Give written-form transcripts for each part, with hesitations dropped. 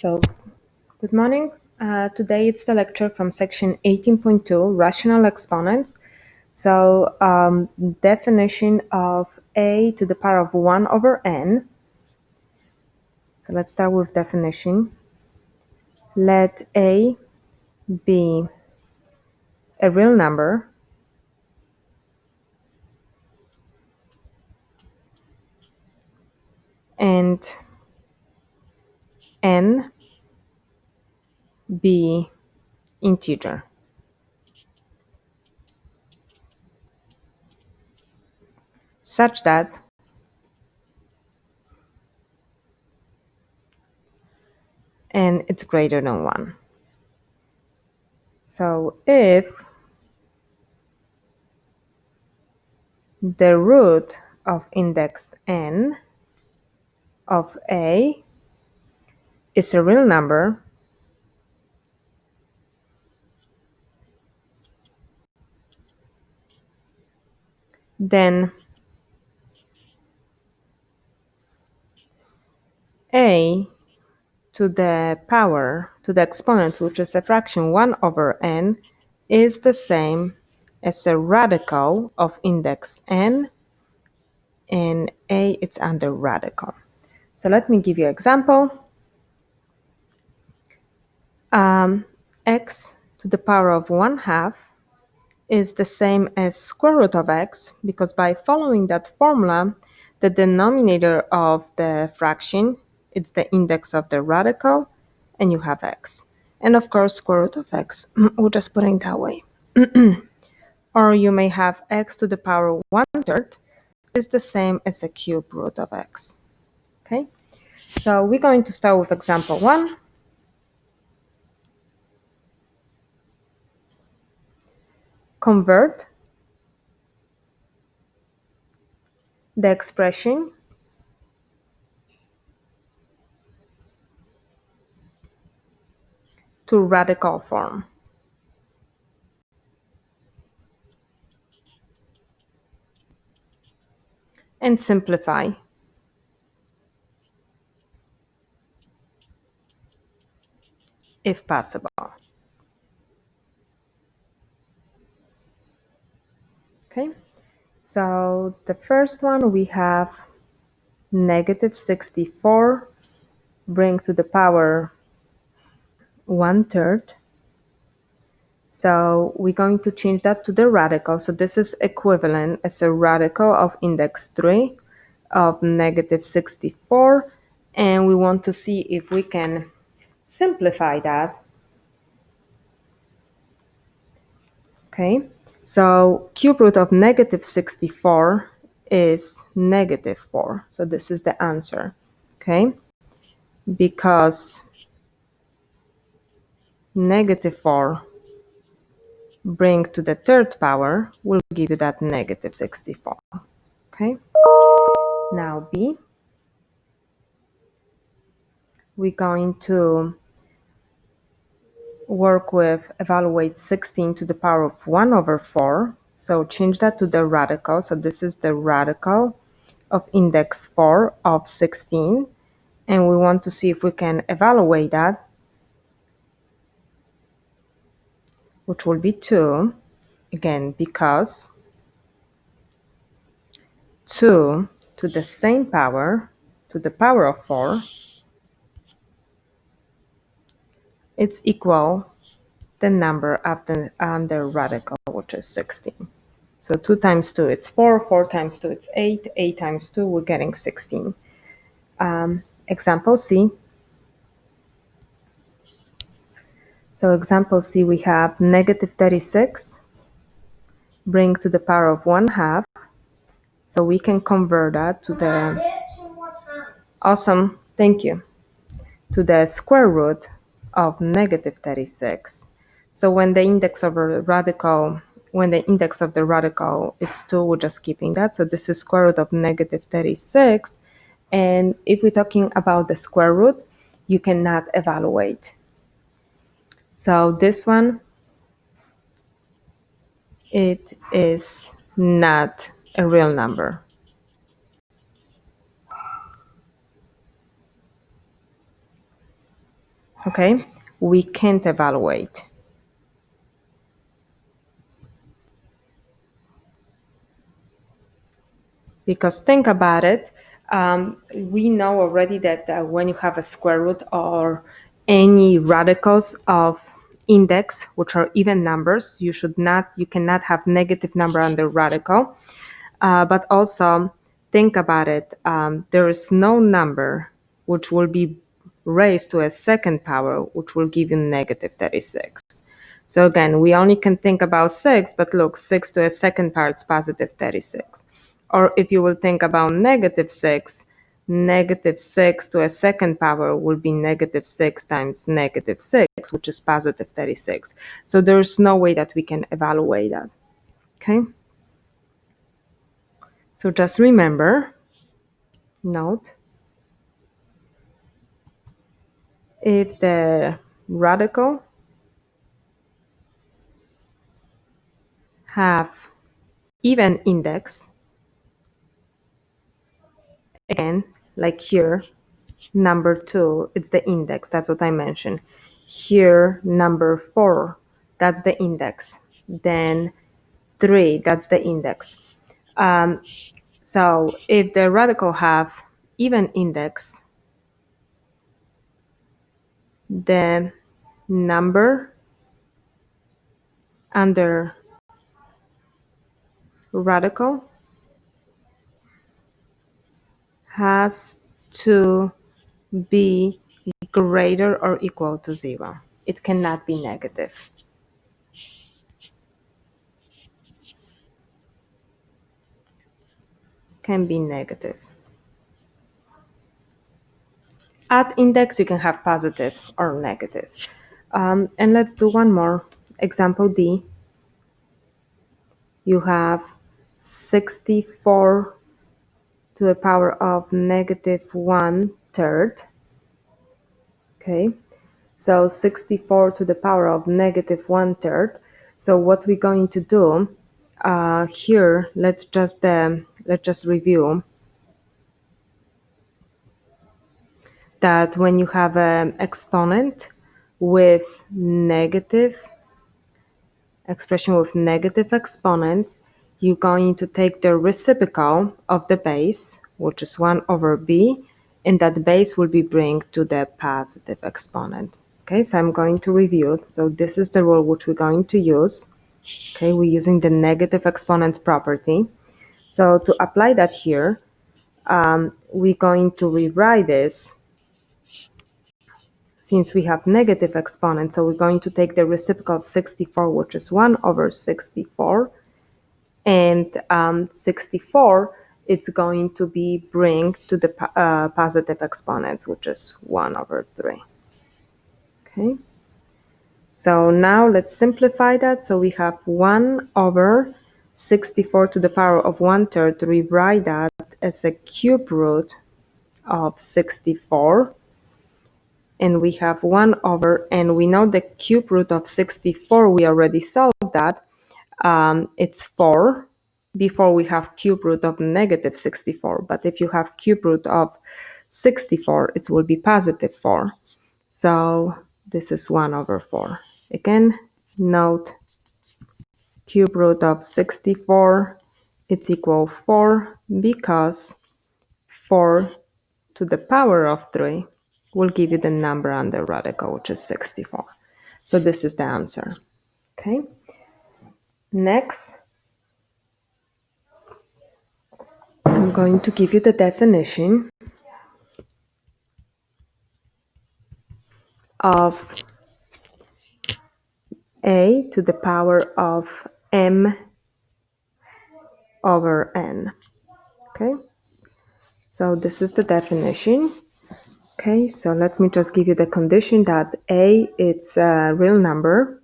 So, good morning. Today it's the lecture from section 18.2, Rational Exponents. So, definition of a to the power of 1 over n. So, let's start with definition. Let a be a real number and n be integer. Such that n it's greater than 1. So if the root of index n of a is a real number, then a to the power, to the exponent, which is a fraction 1 over n, is the same as a radical of index n, and a it's under radical. So let me give you an example. X to the power of 1/2 is the same as square root of x, because by following that formula, the denominator of the fraction, it's the index of the radical, and you have x. And of course, square root of x, we're just putting it that way. Or you may have x to the power 1/3 is the same as a cube root of x. Okay, so we're going to start with example 1. Convert the expression to radical form. And simplify. If possible. Okay, so the first one we have negative 64 bring to the power 1/3. So we're going to change that to the radical. So this is equivalent as a radical of index 3 of negative 64. And we want to see if we can simplify that. Okay, so cube root of negative 64 is negative 4. So this is the answer. Okay, because negative 4 bring to the third power will give you that negative 64. Okay, now B, we're going to work with evaluate 16 to the power of 1 over 4. So change that to the radical. So this is the radical of index 4 of 16. And we want to see if we can evaluate that, which will be 2. Again, because 2 to the same power, to the power of 4, it's equal the number after under radical, which is 16. So 2 times 2, it's 4. 4 times 2, it's 8. 8 times 2, we're getting 16. Example C. So example C, we have negative 36 bring to the power of 1/2. So we can convert that to the, awesome, thank you, to the square root of negative 36. So when the index of a radical, when the index of the radical it's 2, we're just keeping that. So this is square root of negative 36. And if we're talking about the square root, you cannot evaluate. So this one, it is not a real number. okay, we can't evaluate. Because think about it, we know already that when you have a square root or any radicals of index, which are even numbers, you cannot have negative number under radical. But also think about it, there is no number which will be raised to a second power, which will give you negative 36. So again, we only can think about 6, but look, 6 to a second power is positive 36. Or if you will think about negative 6 to a second power will be negative 6 times negative 6, which is positive 36. So there's no way that we can evaluate that. Okay? So just remember, note, if the radical have even index, again, like here, number 2, it's the index, that's what I mentioned. Here, number 4, that's the index. Then 3, that's the index. So if the radical have even index, the number under radical has to be greater or equal to 0. It cannot be negative. Can be negative. At index, you can have positive or negative. And let's do one more. Example D. You have 64 to the power of negative 1/3. Okay, so 64 to the power of negative 1/3. So what we're going to do here, let's just review that when you have an exponent with negative expression with negative exponents, you're going to take the reciprocal of the base, which is 1 over b, and that base will be bring to the positive exponent. Okay, so I'm going to review it. So this is the rule which we're going to use. Okay, we're using the negative exponent property. So to apply that here, we're going to rewrite this since we have negative exponents. So we're going to take the reciprocal of 64, which is 1 over 64, and 64, it's going to be bring to the positive exponents, which is 1 over 3. Okay, so now let's simplify that. So we have 1 over 64 to the power of 1/3. Rewrite that as a cube root of 64, and we have 1 over, and we know the cube root of 64, we already solved that. It's 4 before we have cube root of negative 64. But if you have cube root of 64, it will be positive 4. So this is 1 over 4. Again, note cube root of 64, it's equal 4 because 4 to the power of 3 will give you the number under radical, which is 64. So this is the answer. Okay. Next, I'm going to give you the definition of a to the power of m over n. Okay, so this is the definition. Okay, so let me just give you the condition that a it's a real number,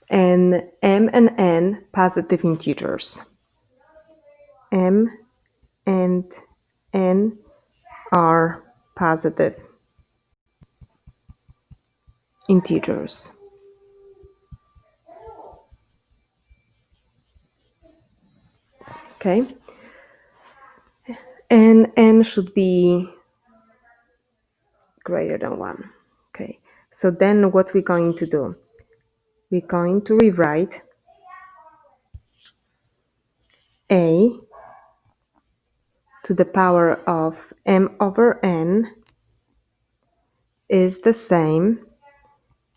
and m and n positive integers. M and n are positive integers. Okay, and n should be greater than 1. Okay, so then what we're going to do? We're going to rewrite a to the power of m over n is the same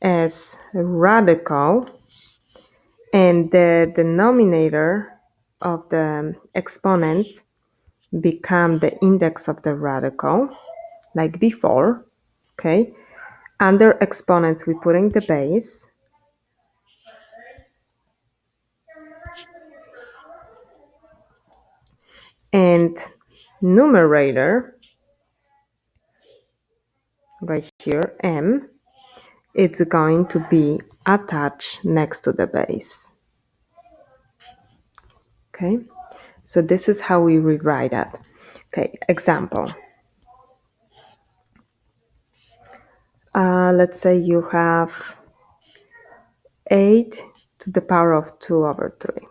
as radical, and the denominator of the exponent become the index of the radical, like before. Okay, under exponents we put in the base, and numerator right here m, it's going to be attached next to the base. Okay, so this is how we rewrite that. Okay, example. Let's say you have 8 to the power of 2 over 3.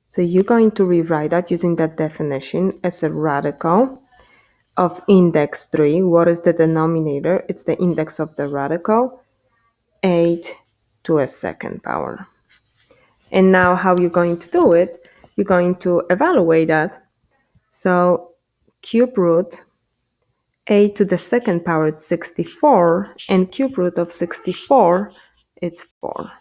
So you're going to rewrite that using that definition as a radical of index 3. What is the denominator? It's the index of the radical, 8 to a second power. And now how you're going to do it, you're going to evaluate that. So cube root 8 to the second power is 64, and cube root of 64 it's 4.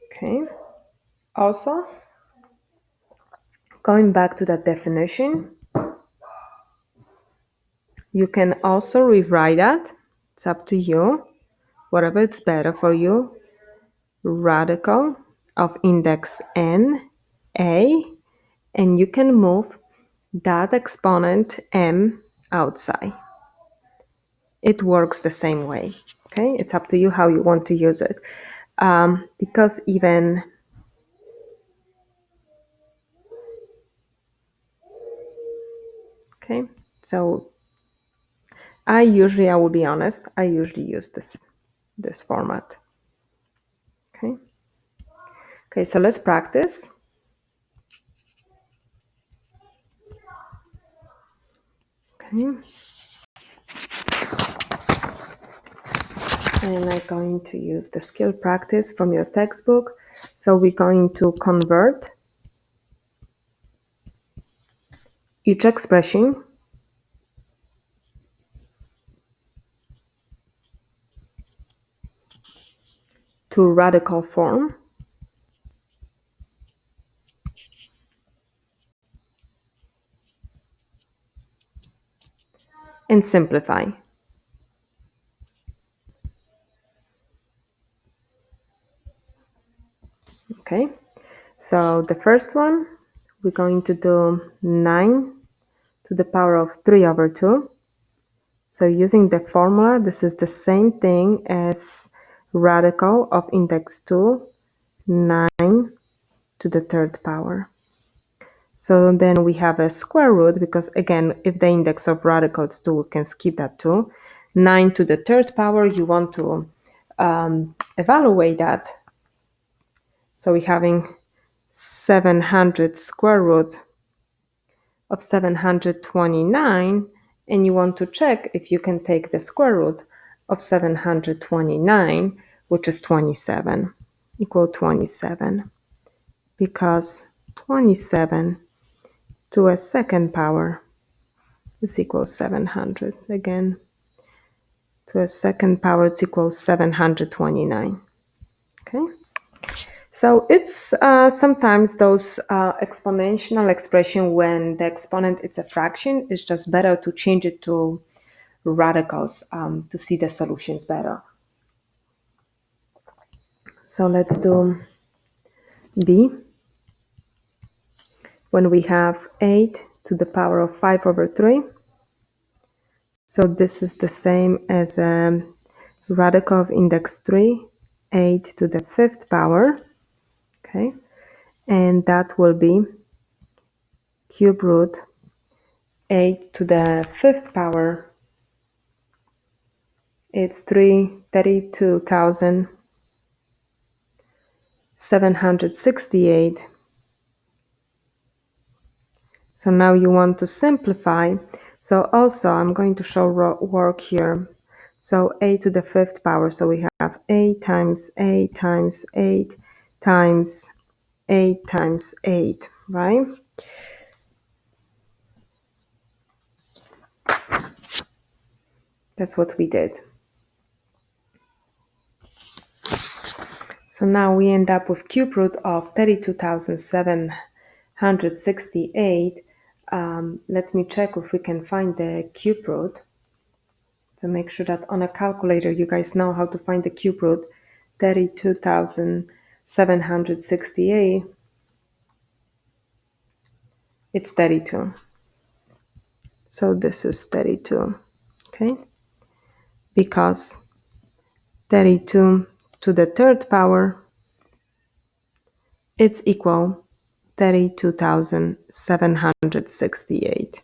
Okay. Also, going back to that definition, you can also rewrite that. It's up to you, whatever it's better for you. Radical of index n, a, and you can move that exponent m outside. It works the same way. Okay, it's up to you how you want to use it. Because even okay, so I will be honest, I usually use this format. Okay. Okay, so let's practice. Okay. And I'm going to use the skill practice from your textbook. So we're going to convert each expression to radical form and simplify. Okay, so the first one, we're going to do 9 to the power of 3 over 2. So using the formula, this is the same thing as radical of index 2, 9 to the third power. So then we have a square root, because again, if the index of radical is 2, we can skip that too. 9 to the third power, you want to evaluate that. So we're having 700 square root of 729, and you want to check if you can take the square root of 729, which is 27, equal 27, because 27 to a second power is equals 700. Again, to a second power it's equals 729. Okay, so it's sometimes those exponential expression, when the exponent is a fraction, it's just better to change it to radicals to see the solutions better. So let's do B. When we have 8 to the power of 5 over 3, so this is the same as radical of index 3, 8 to the fifth power. Okay, and that will be cube root 8 to the fifth power It's 332,768. So now you want to simplify. So also I'm going to show work here. So a to the fifth power. So we have a times 8 times 8 times 8 times 8, right? That's what we did. So now we end up with cube root of 32,768. Let me check if we can find the cube root. So make sure that on a calculator you guys know how to find the cube root. 32,768. It's 32. So this is 32. Okay? Because 32 to the third power, it's equal 32,768.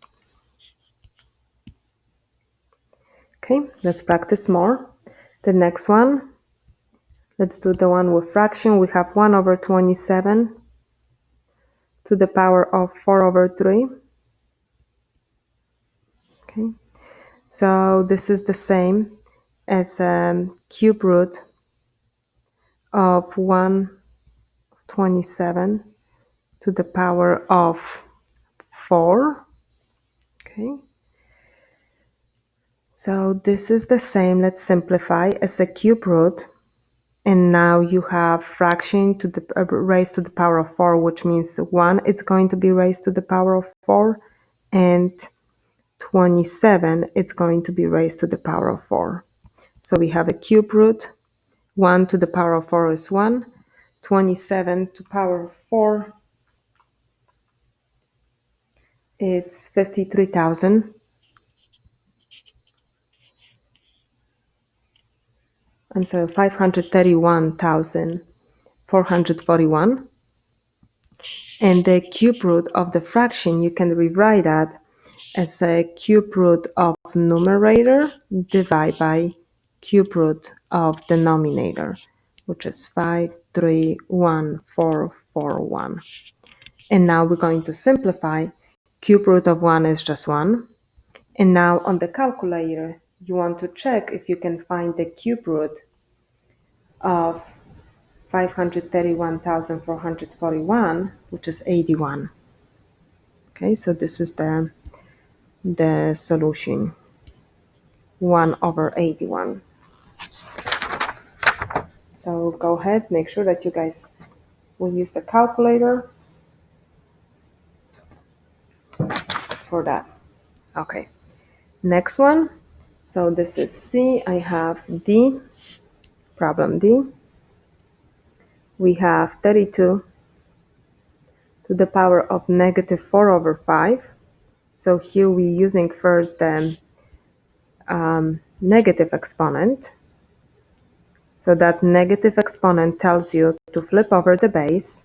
Okay, let's practice more. The next one, let's do the one with fraction. We have 1 over 27 to the power of 4 over 3. Okay, so this is the same as cube root of 127 to the power of 4. Okay, so this is the same, let's simplify, as a cube root. And now you have fraction to the raised to the power of 4, which means 1, it's going to be raised to the power of 4, and 27, it's going to be raised to the power of 4. So we have a cube root. 1 to the power of 4 is 1. 27 to the power of 4, it's 53,000. I'm sorry, 531,441. And the cube root of the fraction, you can rewrite that as a cube root of numerator divided by cube root of denominator, which is 531,441. And now we're going to simplify. Cube root of 1 is just 1. And now on the calculator, you want to check if you can find the cube root of 531,441, which is 81. Okay, so this is the solution, 1 over 81. So go ahead, make sure that you guys will use the calculator for that. Okay, next one. So this is C. I have D, problem D. We have 32 to the power of negative 4 over 5. So here we're using first the negative exponent. So that negative exponent tells you to flip over the base.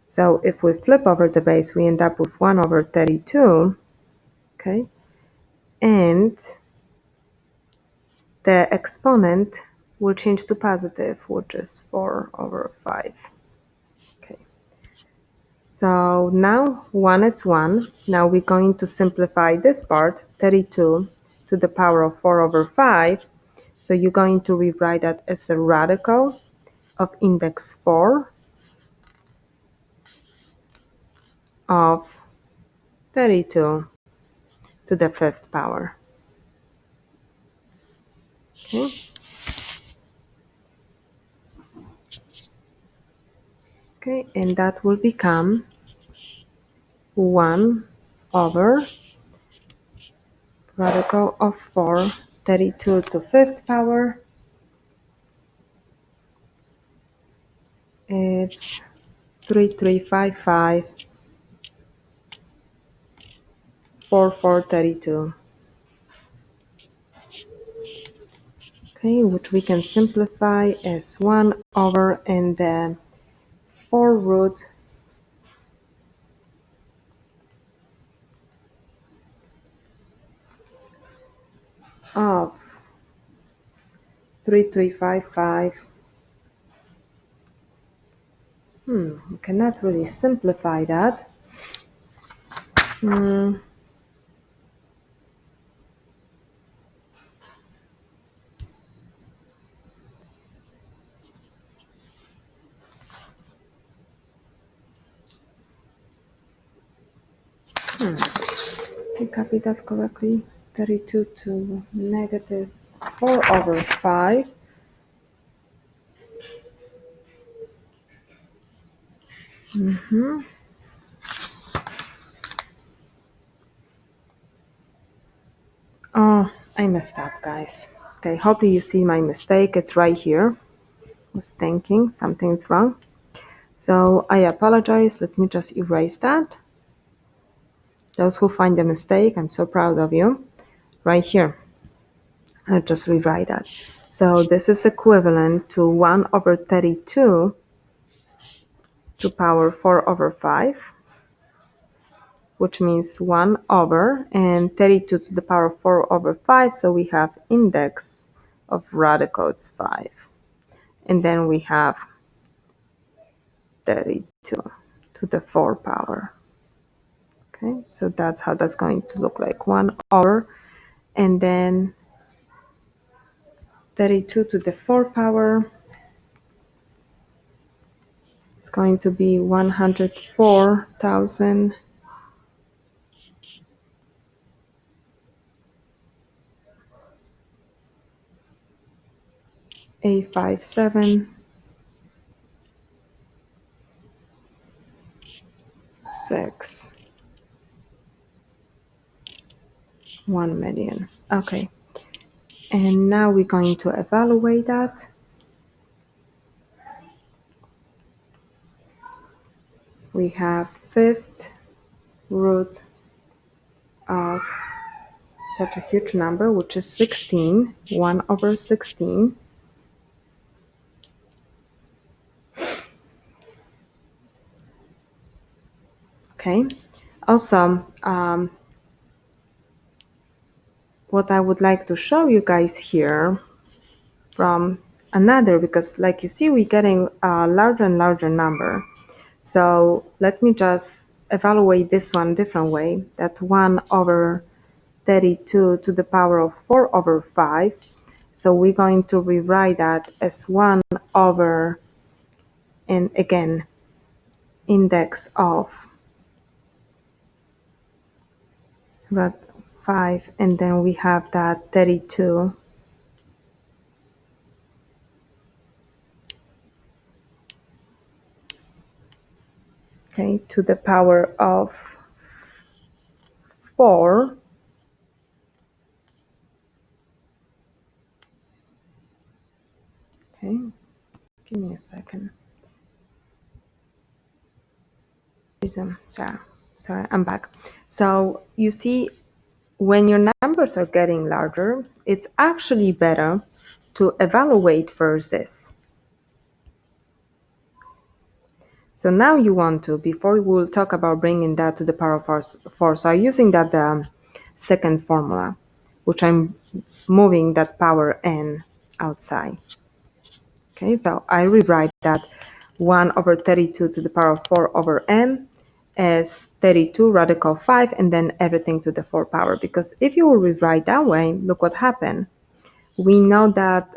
So if we flip over the base, we end up with 1 over 32. Okay. And the exponent will change to positive, which is 4 over 5. Okay. So now 1 is 1. Now we're going to simplify this part, 32 to the power of 4 over 5. So you're going to rewrite that as a radical of index 4 of 32 to the fifth power. Okay. Okay, and that will become 1 over radical of 4, 32 to fifth power. It's 3355 4432. Okay, which we can simplify as 1 over and the 4 root of 3355. We cannot really simplify that. I copy that correctly. 32 to negative 4 over 5. Oh, I messed up, guys. Okay, hopefully you see my mistake. It's right here. I was thinking something's wrong. So I apologize. Let me just erase that. Those who find the mistake, I'm so proud of you. Right here. I'll just rewrite that. So this is equivalent to 1 over 32 to power 4 over 5, which means 1 over and 32 to the power 4 over 5. So we have index of radicals 5. And then we have 32 to the 4 power. Okay, so that's how that's going to look like. 1 over and then 32 to the 4 power. It's going to be 104,857,6 1 million. Okay, and now we're going to evaluate that. We have fifth root of such a huge number, which is 16, 1 over 16. Okay, also, what I would like to show you guys here from another, because like you see, we're getting a larger and larger number. So let me just evaluate this one different way, that 1 over 32 to the power of 4 over 5. So we're going to rewrite that as 1 over, and again, index of 5, and then we have that 32 okay, to the power of 4. Okay, give me a second. Sorry, I'm back. So you see, when your numbers are getting larger, it's actually better to evaluate first this. So now you want to, before we'll talk about bringing that to the power of 4, so I'm using that second formula, which I'm moving that power n outside. Okay, so I rewrite that 1 over 32 to the power of 4 over n as 32 radical 5 and then everything to the 4 power. Because if you will rewrite that way, look what happened. We know that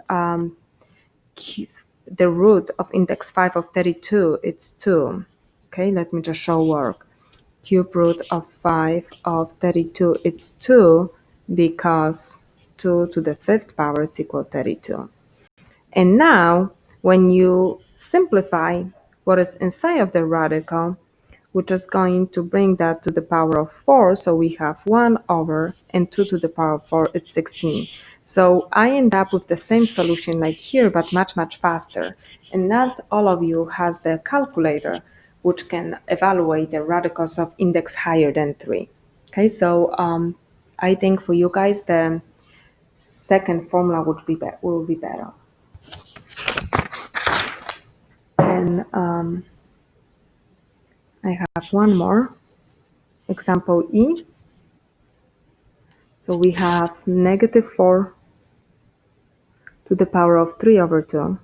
the root of index 5 of 32, it's 2. Okay, let me just show work. Cube root of 5 of 32, it's 2 because 2 to the 5th power is equal to 32. And now, when you simplify what is inside of the radical, we're just going to bring that to the power of 4. So we have 1 over and 2 to the power of 4, it's 16. So I end up with the same solution like here, but much, much faster. And not all of you has the calculator, which can evaluate the radicals of index higher than 3. Okay, so I think for you guys, the second formula will be better. And I have one more, example E. So we have negative 4 to the power of 3 over 2.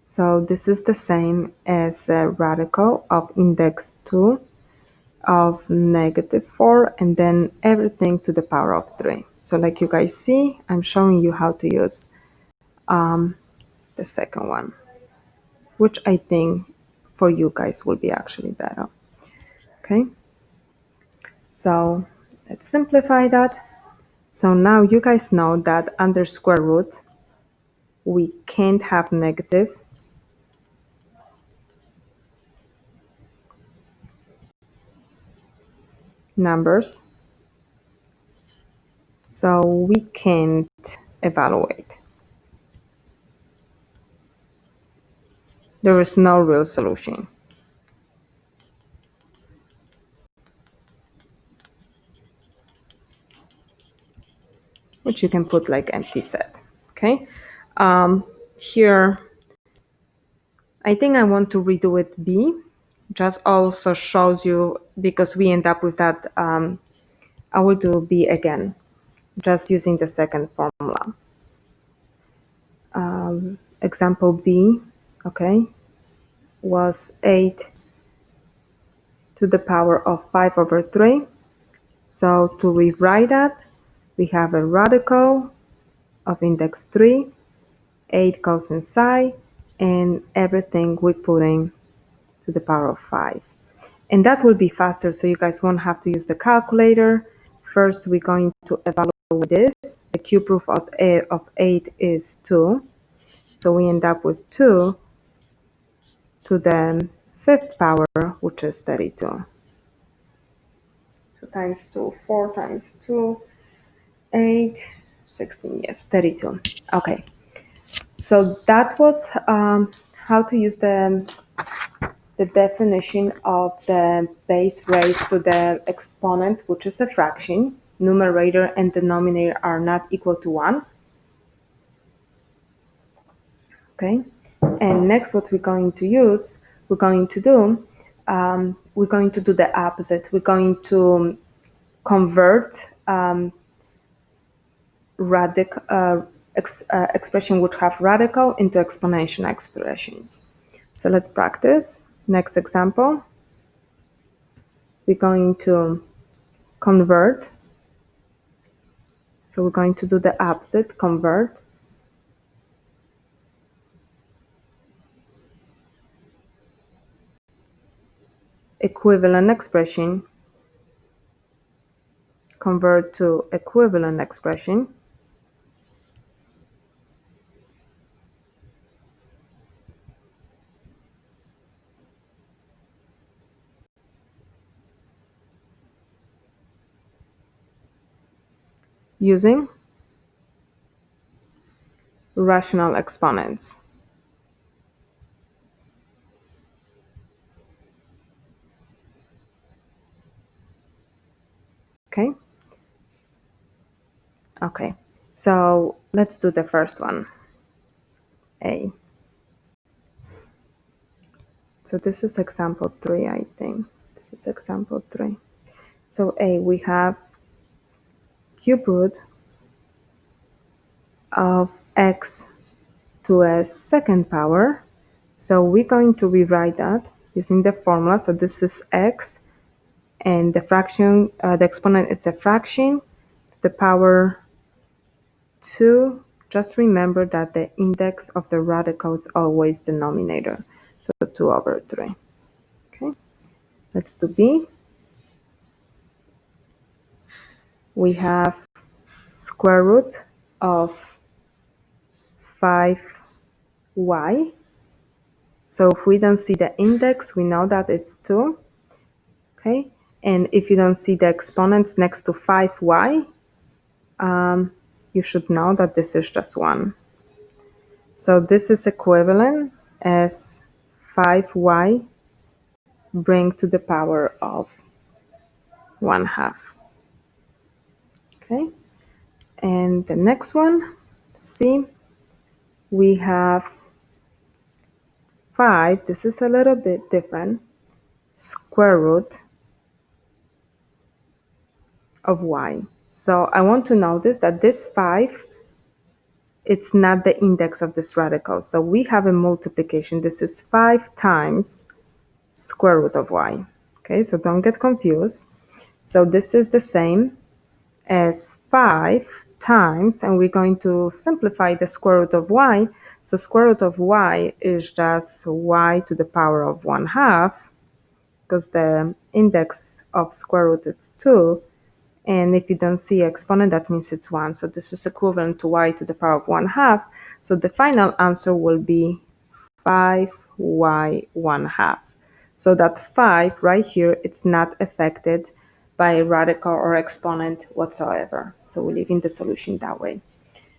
So this is the same as a radical of index 2 of negative 4 and then everything to the power of 3. So like you guys see, I'm showing you how to use the second one, which I think for you guys will be actually better. Okay, so let's simplify that. So now you guys know that under square root, we can't have negative numbers, so we can't evaluate. There is no real solution. Which you can put like empty set. Okay. Here, I think I want to redo it B. Just also shows you, because we end up with that, I will do B again, just using the second formula. Example B, okay, was 8 to the power of 5 over 3. So to rewrite that, we have a radical of index 3, 8 goes inside, and everything we put in to the power of 5. And that will be faster, so you guys won't have to use the calculator. First, we're going to evaluate this. The cube root of 8 is 2. So we end up with 2 to the 5th power, which is 32. 2 times 2, 4 times 2, 8, 16, yes, 32. Okay, so that was how to use the definition of the base raised to the exponent, which is a fraction. Numerator and denominator are not equal to 1. Okay, and next what we're going to use, we're going to do the opposite. We're going to convert expression which have radical into exponential expressions. So let's practice. Next example, we're going to convert. So we're going to do the opposite, convert equivalent expression, convert to equivalent expression, using rational exponents. Okay? Okay, so let's do the first one, A. So this is example 3, I think. This is example 3. So A, we have cube root of x to a second power. So we're going to rewrite that using the formula. So this is x, and the fraction, the exponent, it's a fraction to the power 2. Just remember that the index of the radical is always denominator. So 2 over 3. Okay, let's do B. We have square root of 5y. So if we don't see the index, we know that it's 2. Okay, and if you don't see the exponents next to 5y, you should know that this is just 1. So this is equivalent as 5y bring to the power of 1/2. Okay, and the next one, C, we have 5, this is a little bit different, square root of y. So I want to notice that this 5 it's not the index of this radical. So we have a multiplication. This is 5 times square root of y. Okay, so don't get confused. So this is the same as 5 times, and we're going to simplify the square root of y. So square root of y is just y to the power of 1/2, because the index of square root is 2. And if you don't see exponent, that means it's 1. So this is equivalent to y to the power of 1/2. So the final answer will be 5y 1/2. So that 5 right here, it's not affected by a radical or exponent whatsoever. So we leave in the solution that way.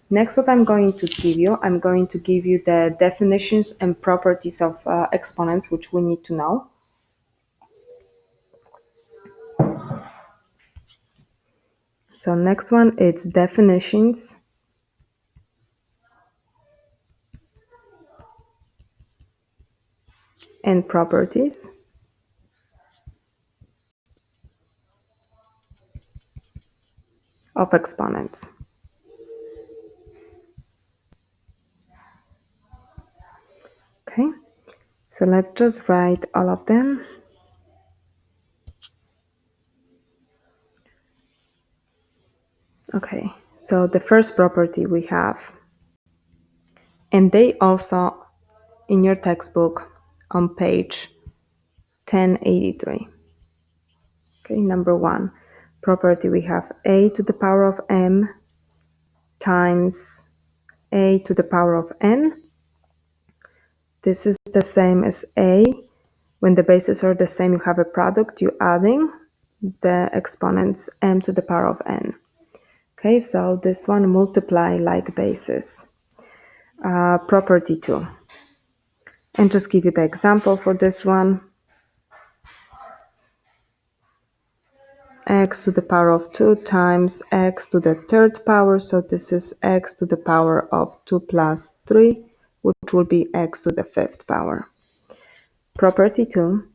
Next, what I'm going to give you, I'm going to give you the definitions and properties of exponents, which we need to know. So next one, it's definitions and properties of exponents. Okay, so let's just write all of them. Okay, so the first property we have, and they also in your textbook on page 1083. Okay, number 1 property, we have a to the power of m times a to the power of n. This is the same as a. When the bases are the same, you have a product, you adding the exponents m to the power of n. Okay, so this one multiply like bases. Property 2. And just give you the example for this one. X to the power of 2 times x to the third power. So this is x to the power of 2 plus 3, which will be x to the fifth power. Property 2.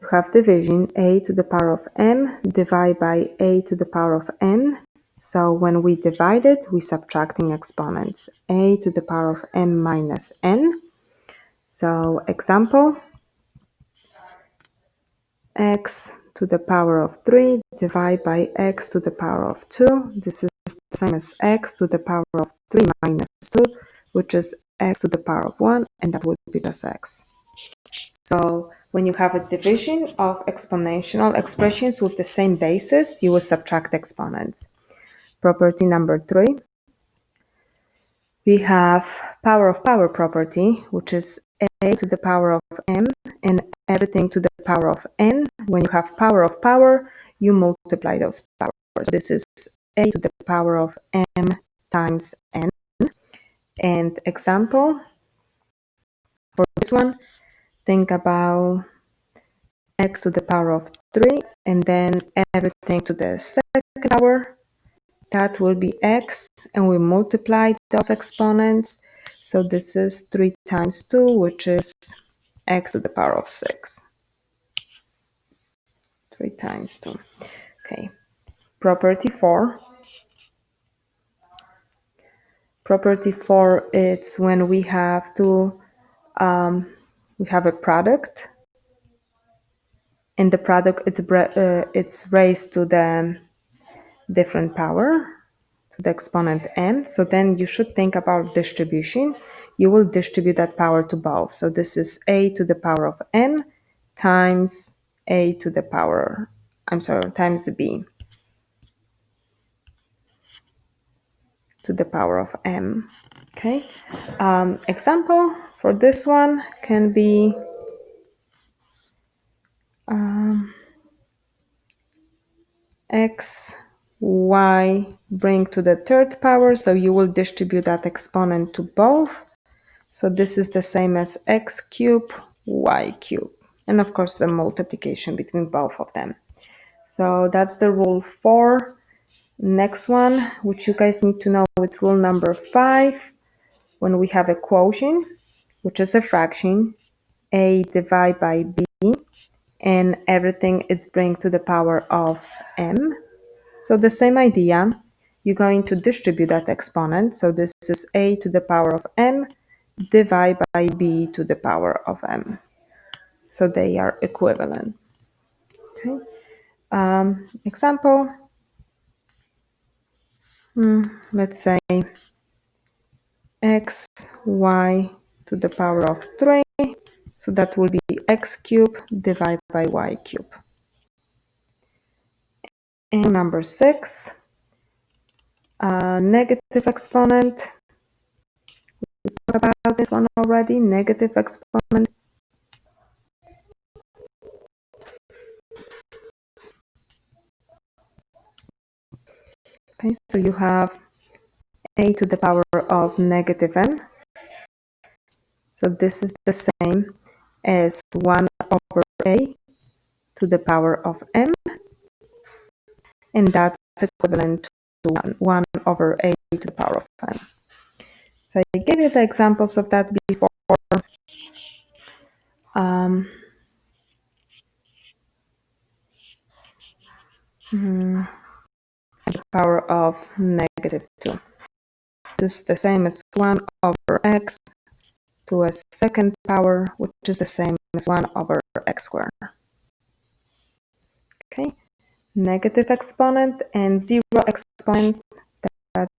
You have division, a to the power of m divided by a to the power of n. So when we divide it, we subtracting exponents. A to the power of m minus n. So example, x to the power of 3 divided by x to the power of 2. This is the same as x to the power of 3 minus 2, which is x to the power of 1, and that would be just x. So when you have a division of exponential expressions with the same basis, you will subtract exponents. Property number 3. We have power of power property, which is a to the power of m and everything to the power of n. When you have power of power, you multiply those powers. This is a to the power of m times n. And example, for this one, think about x to the power of 3 and then everything to the second power. That will be x, and we multiply those exponents. So this is 3 times 2, which is x to the power of 6. 3 times 2. Okay. Property 4. Property 4 is when we have we have a product, and the product it's raised to the different power, to the exponent n. So then you should think about distribution. You will distribute that power to both. So this is a to the power of n times a to the power, times b to the power of m. Okay. Example for this one can be x, y bring to the third power. So you will distribute that exponent to both. So this is the same as x cubed, y cubed. And of course, the multiplication between both of them. So that's the rule 4. Next one, which you guys need to know, it's rule number 5. When we have a quotient, which is a fraction, a divided by b, and everything is bring to the power of m. So the same idea, you're going to distribute that exponent. So this is a to the power of m divided by b to the power of m. So they are equivalent. Okay. Example, let's say x, y to the power of 3. So that will be x cubed divided by y cubed. And number 6, negative exponent. We talked about this one already, negative exponent. Okay, so you have a to the power of negative n. So this is the same as 1 over a to the power of m, and that's equivalent to 1 over a to the power of m. So I gave you the examples of that before. The power of negative 2. This is the same as 1 over x to a second power, which is the same as 1 over x squared. Okay, negative exponent and zero exponent, that's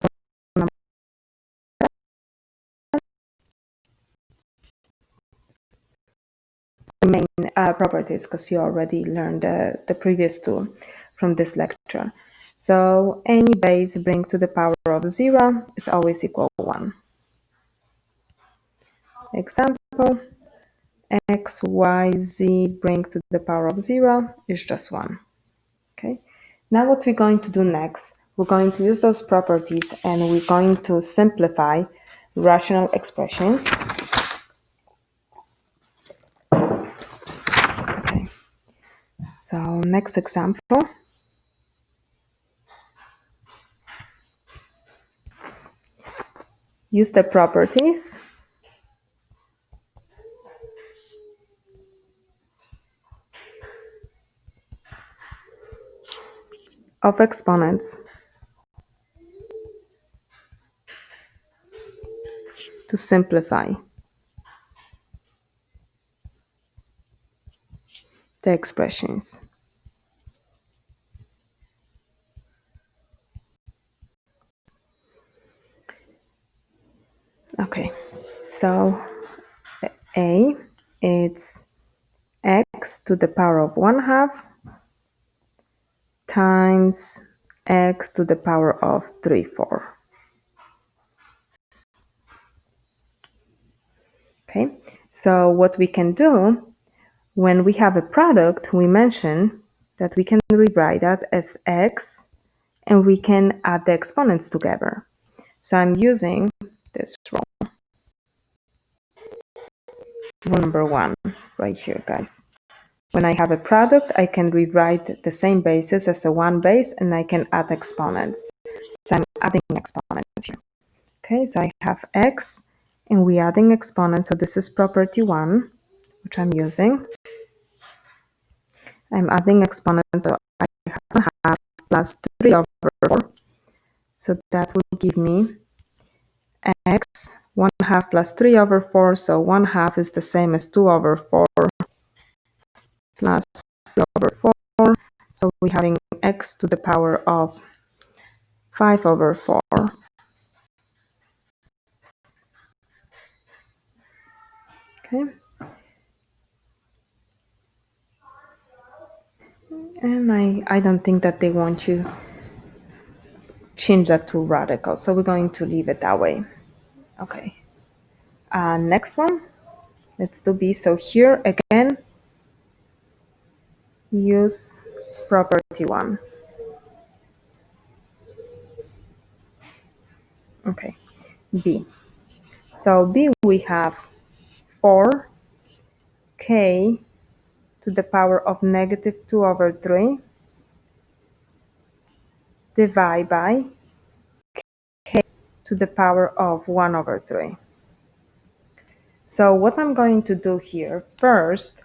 the main properties, because you already learned the previous two from this lecture. So any base bring to the power of 0, it's always equal 1. Example, x, y, z bring to the power of 0 is just 1. Okay. Now what we're going to do next, we're going to use those properties and we're going to simplify rational expression. Okay. So next example. Use the properties of exponents to simplify the expressions. Okay, so a, it's x to the power of 1/2 times x to the power of 3/4. Okay, so what we can do when we have a product, we mention that we can rewrite that as x and we can add the exponents together. So I'm using this rule number 1 right here, guys. When I have a product, I can rewrite the same basis as a 1 base and I can add exponents. So I'm adding exponents here. Okay, so I have x and we're adding exponents. So this is property 1, which I'm using. I'm adding exponents, so I have 1/2 plus 3 over 4. So that will give me x, 1/2 plus 3 over 4. So 1/2 is the same as 2 over 4 plus 3 over 4. So we're having x to the power of 5 over 4. Okay. And I don't think that they want you change that to radical. So we're going to leave it that way. Okay. Next one. Let's do b. So here again, use property 1. Okay. B. So b, we have 4k to the power of negative 2 over 3 divided by k to the power of 1 over 3. So what I'm going to do here first,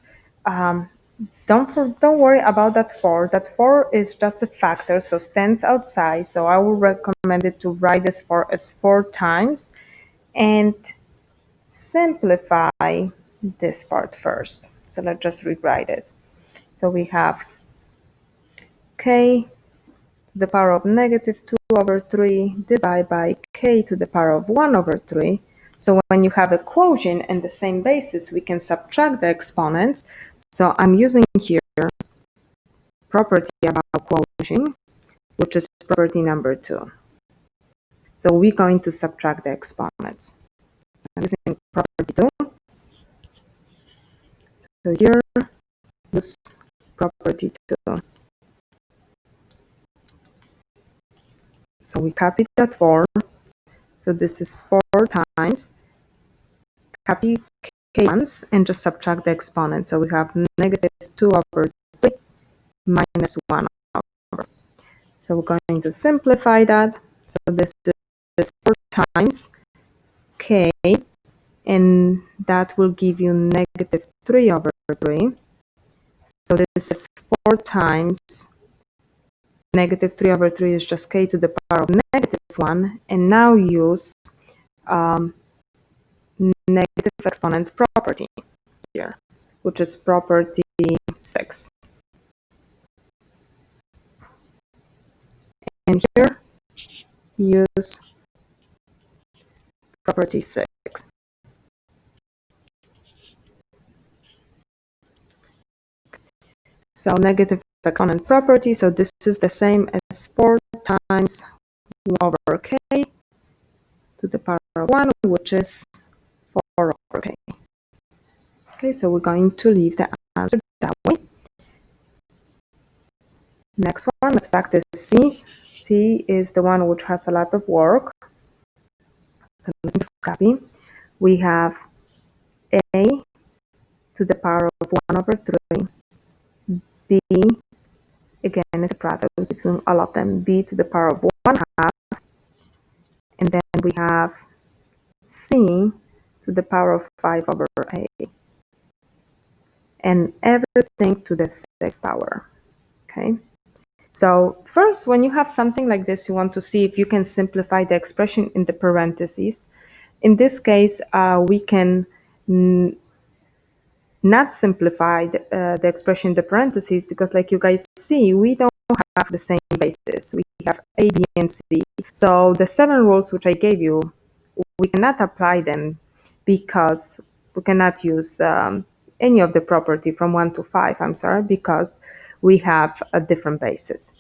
don't worry about that 4. That 4 is just a factor, so stands outside. So I would recommend it to write this 4 as 4 times and simplify this part first. So let's just rewrite this. So we have k to the power of negative 2 over 3 divided by k to the power of 1 over 3. So when you have a quotient and the same basis, we can subtract the exponents. So I'm using here property about quotient, which is property number 2. So we're going to subtract the exponents. So I'm using property 2. So here, use property 2. So we copy that 4. So this is 4 times. Copy k once and just subtract the exponent. So we have negative 2 over 3 minus 1 over. So we're going to simplify that. So this is 4 times k, and that will give you negative 3 over 3. So this is 4 times negative 3 over 3 is just k to the power of negative 1. And now use negative exponents property here, which is property 6. And here, use property 6. So negative exponent property, so this is the same as 4 times 1 over k to the power of 1, which is 4 over k. Okay, so we're going to leave the answer that way. Next one, let's practice C. C is the one which has a lot of work. So let's copy. We have a to the power of 1 over 3. B, again, it's a product between all of them. B to the power of 1 half. And then we have C to the power of 5 over A. And everything to the 6th power. Okay. So first, when you have something like this, you want to see if you can simplify the expression in the parentheses. In this case, we can not simplify the expression in the parentheses because, like you guys see, we don't have the same basis. We have A, B, and C. So the 7 rules which I gave you, we cannot apply them because we cannot use any of the property from 1 to 5, I'm sorry, because we have a different basis.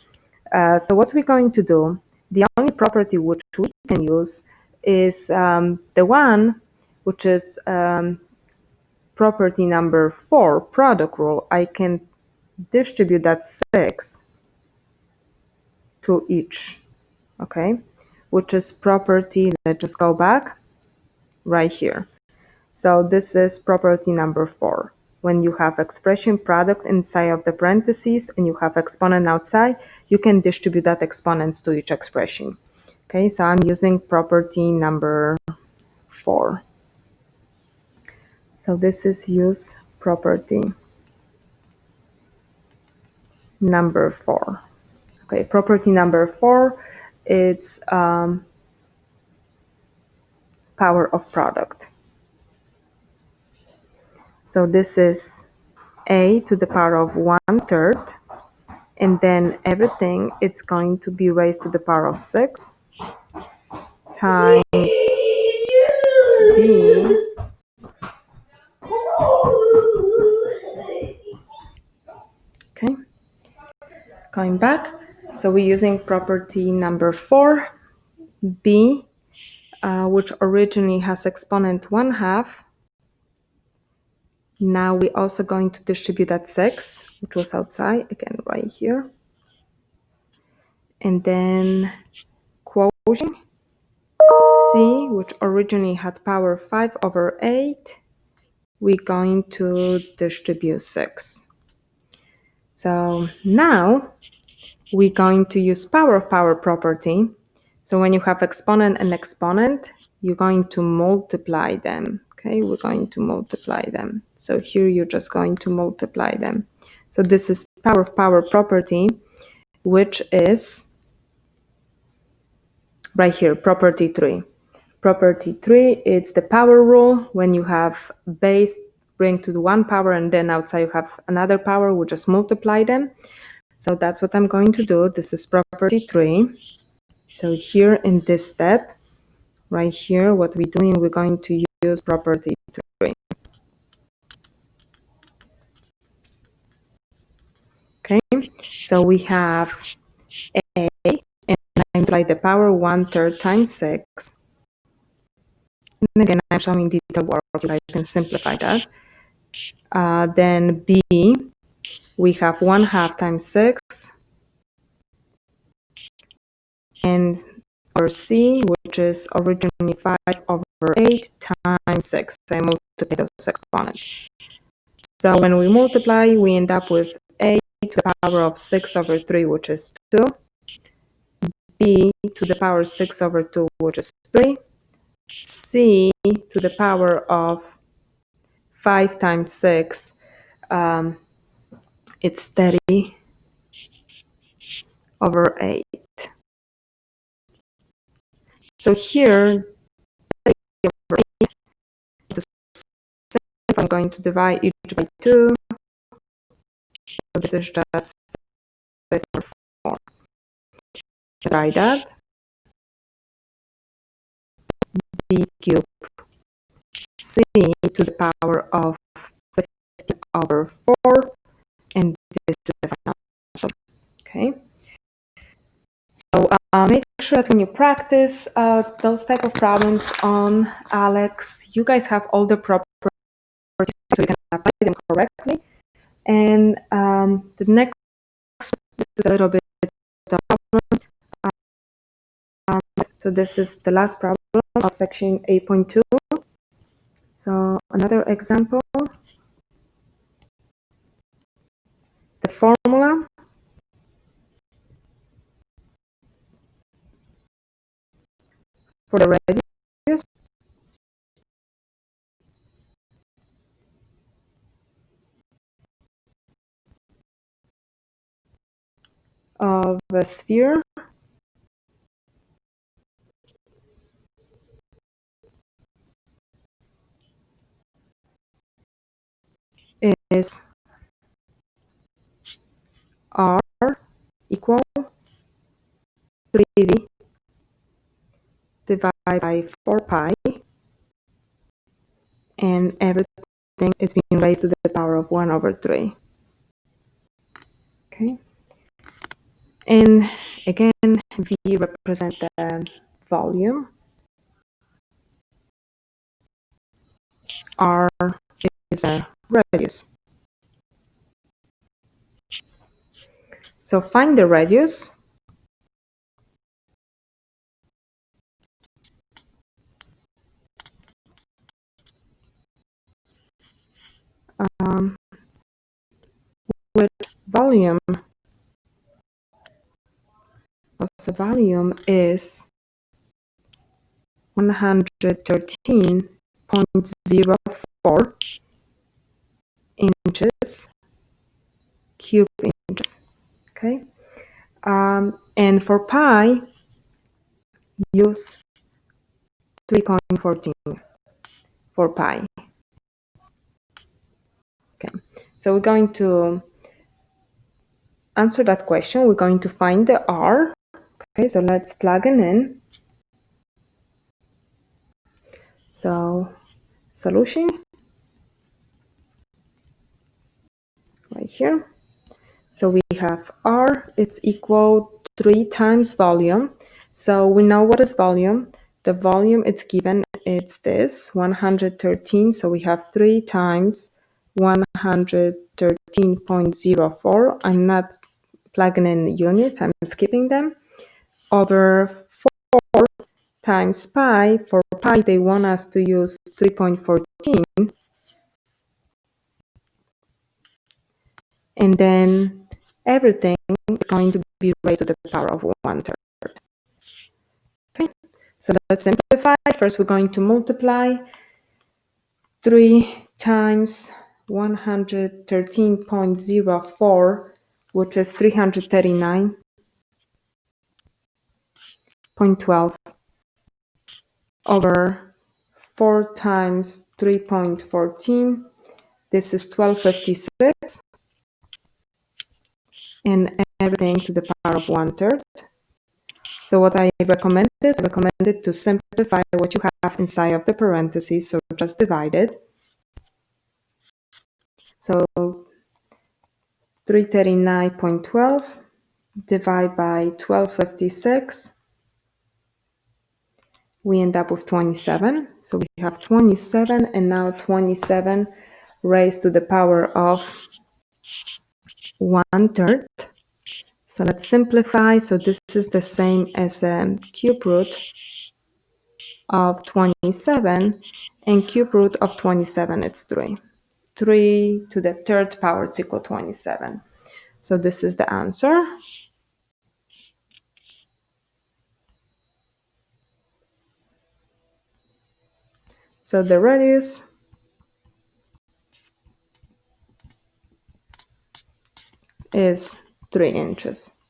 So what we're going to do, the only property which we can use is the one which is property number 4, product rule. I can distribute that 6 to each, okay, which is property, let's just go back right here. So this is property number 4. When you have expression product inside of the parentheses and you have exponent outside, you can distribute that exponents to each expression. Okay, so I'm using property number 4. So this is use property number 4. Okay, property number 4, it's power of product. So this is A to the power of 1/3, and then everything it's going to be raised to the power of 6 times B. Okay, going back. So we're using property number 4, B, which originally has exponent 1/2. Now we're also going to distribute that 6, which was outside, again, right here. And then quotient C, which originally had power 5 over 8, we're going to distribute 6. So now we're going to use power of power property. So when you have exponent and exponent, you're going to multiply them. Okay, we're going to multiply them. So here you're just going to multiply them. So this is power of power property, which is right here, property 3. Property 3, it's the power rule. When you have base, bring to the one power, and then outside you have another power, we just multiply them. So that's what I'm going to do. This is property 3. So here in this step, right here, what we're doing, we're going to use property 3. Okay, so we have A, and I multiply the power 1/3 times 6. And again, I'm showing detailed work, you guys can simplify that. Then B, we have 1/2 times 6. And or C, which is originally 5/8 times 6. I multiply those exponents. So when we multiply, we end up with A to the power of 6/3, which is 2. B to the power 6/2, which is 3. C to the power of 5 times 6, it's 30/8. So here, if I'm going to divide each by 2, so this is just 5/4. Try that. B cubed C to the power of 50/4, and this is the final answer. Okay. So make sure that when you practice those type of problems on Alex, you guys have all the properties so you can apply them correctly. And the next, this is a little bit the problem. So this is the last problem of section 8.2. So another example, the formula for the radius of a sphere is r equal 3d divided by 4 pi, and everything is being raised to the power of 1/3. Okay. And again, V represents the volume. R is a radius. So find the radius. With volume, the volume is 113.04 inches, cube inches. Okay. And for pi, use 3.14 for pi. Okay. So we're going to answer that question. We're going to find the R. Okay, so let's plug it in. So solution right here. So we have R, it's equal 3 times volume. So we know what is volume. The volume it's given, it's this, 113. So we have 3 times 113.04. I'm not plugging in units, I'm skipping them. Over 4 times pi. For pi, they want us to use 3.14. And then everything is going to be raised to the power of 1/3. Okay, so let's simplify. First, we're going to multiply 3 times 113.04, which is 339.12, over 4 times 3.14, this is 1256, and everything to the power of 1/3. So what I recommended to simplify what you have inside of the parentheses, so just divide it. So 339.12 divide by 1256, we end up with 27. So we have 27, and now 27 raised to the power of 1/3. So let's simplify. So this is the same as a cube root of 27, and cube root of 27, it's 3. 3 to the 3rd power is equal to 27. So this is the answer. So the radius is 3 inches.